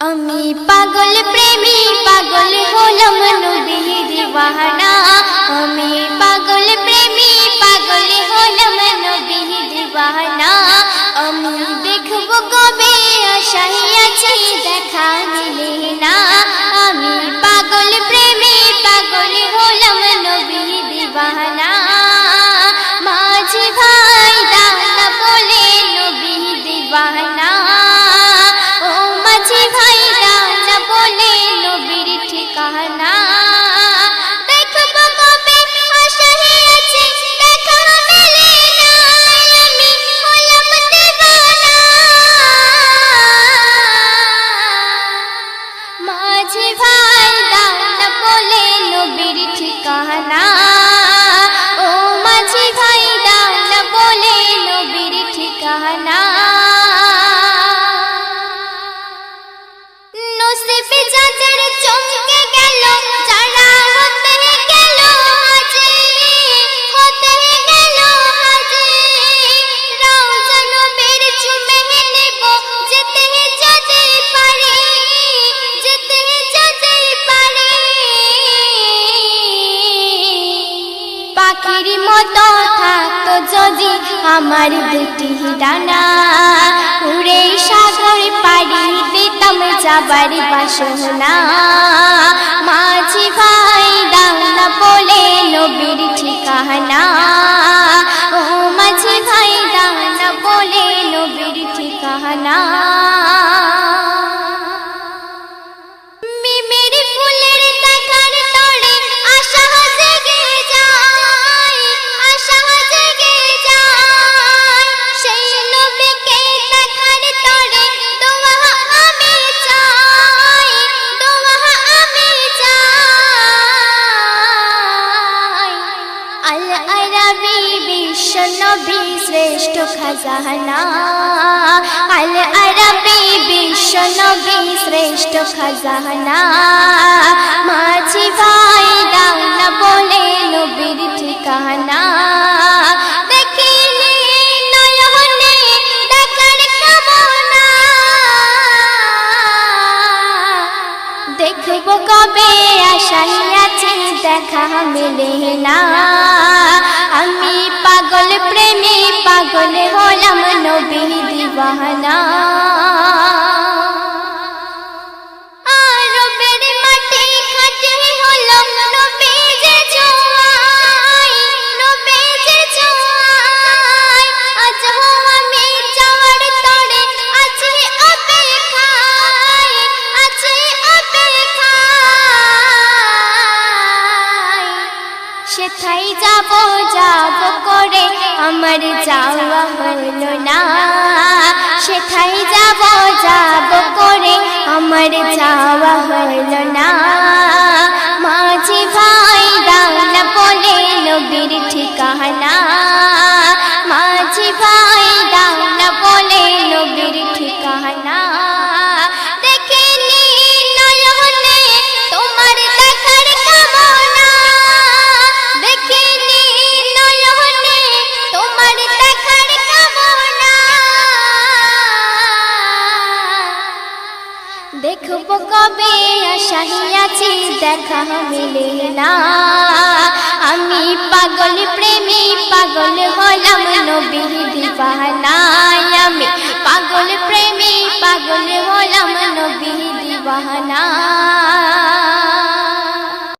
আমি পাগল প্রেমী পাগল হলাম নবীর দিওয়ানা। আমি পাগল প্রেমী পাগল হলাম নবীর দিওয়ানা। আমি দেখব কবে আশায় আছি দেখা মিলে না। আমি পাগল প্রেমী পাগল হলাম নবীর দিওয়ানা। মাঝি ভাই দানা বলে নবীর দিওয়ানা। ও মাঝি ভাই দানা বলে নবীর ঠিকানা। দেখব কবে আশায় আছি দেখা মেলে না। আমি হলাম দিওয়ানা। মাঝি ভাই দানা বলে নবীর ঠিকানা। ও মাঝি ভাই দানা বলে নবীর ঠিকানা। নসিবে যাদের চমকে গেল যারা হতে গেল হাজি, হতে গেল হাজি। রওজা নবীর চুমে নেব যেতে যদি পারি, যেতে যদি পারি। পাখির মতো থাকতো যদি আমার দুটি ডানা, উড়ে সাগর পাড়ি দিতাম যাবার বাসনা। মাঝি ভাই দানা বলে নবীর ঠিকানা। ও মাঝি ভাই দানা বলে নবীর ঠিকানা। মিমের ফুলের দেখার তরে আশা জেগে যায়, আশা জেগে যায়। সেই নবীকে দেখার তরে দোয়া আমি চাই, দোয়া আমি চাই। আল আরাবী বিশ্ব নবী শ্রেষ্ঠ খাজানা। আল আরাবী বিশ্ব নবী শ্রেষ্ঠ খাজানা। মাঝি ভাই দানা বলে নবীর ঠিকানা। দেখিলে নয়নে দেখার কামনা, দেখব কবে আশায় আছি দেখা মেলে না। আমি পাগল প্রেমী পাগল হলাম নবীর দিওয়ানা। আরবের মাটি খাঁটি হলো নবীর ছোঁয়ায়, নবীর ছোঁয়ায়। আজ আমি যাওয়ার তরে আছি অপেক্ষায়, আছি অপেক্ষায়। সেথায় যাব যাব করে আমার যাওয়া হলো না। সেথায় যাব যাব করে আমার যাওয়া হলো না। মাঝি ভাই দানা বলে নবীর ঠিকানা। মাঝি ভাই দানা বলে নবীর ঠিকানা। দেখিনি নয়নে তোমার দেখার কামনা, দেখিনি নয়নে তোমার দেখার কামনা। দেখব কবে আশায় আছি দেখা মেলে না। আমি পাগল প্রেমী পাগল হলাম নবীর দিওয়ানা। আমি পাগল প্রেমী পাগল হলাম নবীর দিওয়ানা।